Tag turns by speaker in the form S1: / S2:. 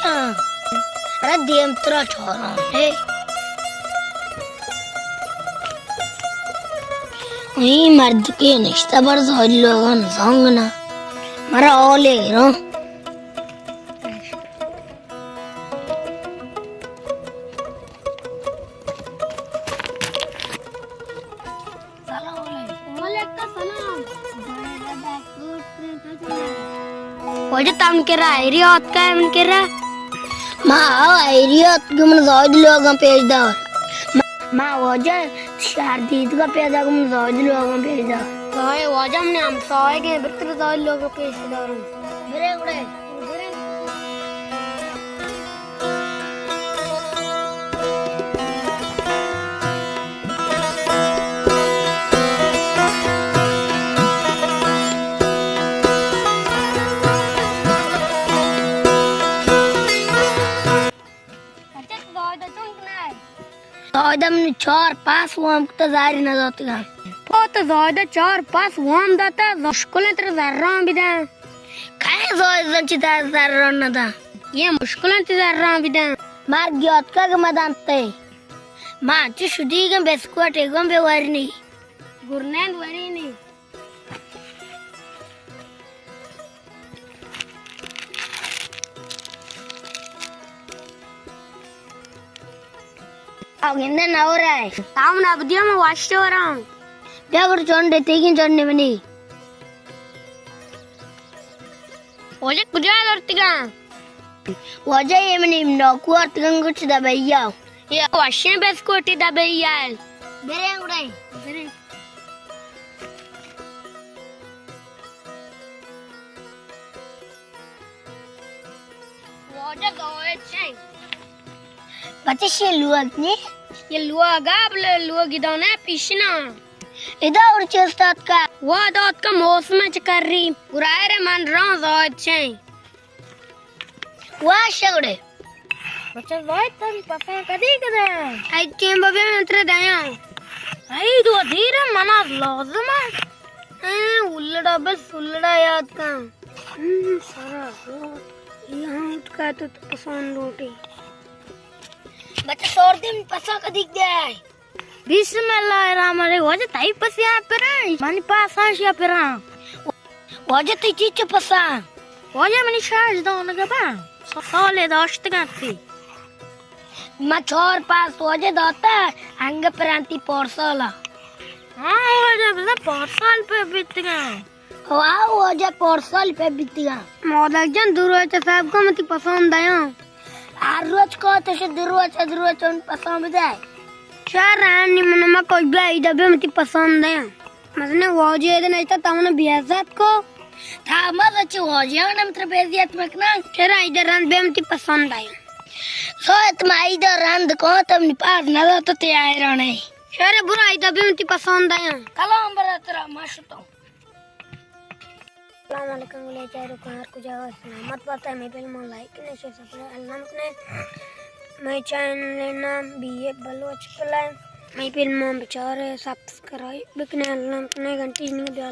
S1: अरे देम तेरा छोरा है वही मर्द के निश्ता पर लोगन संग ना मरा ओले रो वजह तम के रहा एरियात का है मन के रहा माँ एरियात गुमन ज़ाद लोगों पेज दार माँ वजह शारदीद का पैदा गुमन ज़ाद लोगों पेज दार सोए वजह हमने हम सोए के बितर ज़ाद लोगों पेज दार मेरे उड़े ज़ादम ने 4-5 वाम तो जारी न जाते हैं बहुत ज़ादा 4-5 वाम दाता मुश्किलें तेरे ज़र्रां भी दां कहीं ज़ादा चिता ज़र्रां न दां ये मुश्किलें तेरे ज़र्रां भी दां मार गियात का गमदान ते माँ ची शुद्धी के बेस्कुट एगम बेवारी नहीं गुरनेंद वारी नहीं अब इंदर ना हो रहा है ताऊ ना बुद्धियों में वाश्ते हो रहा हूँ क्या कर चोंडे तेगिन चोंडे बनी वजह कुछ लड़ती का वजह ये मनी नौकू और तिगंग कुछ दबाइया ये वाश्ते बेस कोटी दबाइया बेरे उड़ाई बेरे वजह गाँव चाहिए बच्चे ये लुआ गाब ले लुआ गिदाने पिशना इधर उड़ चस्तात का वो दात का मौसम चकर रही बुराए रे मन रहा जात चाहिए वाह शगड़े बच्चे जात तन पता कदी कदा आई टीम बबे मंत्र दया आई दो धीरे मना लाजम है उल्लड़ा बस उल्लड़ा याद का सारा यहाँ उठ का तो पसंद रोटी बच्चा सोर दिन पसा का दिख गया है बिस्मिल्लाहिर्रहमानिर्रहीम वजह ताई पसिया पेरा मानी पास आशिया पेरा वजह ती चीच पसा वजह मनी शाज दो न गबा साले दाश्त गाती मैं छोर पास वजह दाता अंग प्रांति पोरसाला हाँ वजह बस पोरसाल पे बीत गया वाह वजह पोरसाल पे बीत गया मौलाक जन दुर्वाचा साहब को मती पसंद आया रोज को तो से दुर्वाचा उन पसंद है चार रानी मन में कोई भी दबे मती पसंद है मसने वजह इधर नहीं था तमने बियाज़त को था मत अच्छे वजह ना मतलब बियाज़त में ना चार इधर रंद बे मती पसंद आया सो इतना इधर रंद को तुम पास न जाते थे आए रहने चार बुरा इधर बे मती पसंद आया कलाम बरातरा माशुतो अस्सलामुअलैकुम ले चारों को हर कुछ आवाज़ मत पता है मैं पहले मन लाइक नहीं शेयर सब्सक्राइब अल्लाह ने मैं चैनल नाम बीए बलोच पला मैं पहले मन बेचारे सब्सक्राइब बिकने अल्लाह ने घंटी नहीं दिया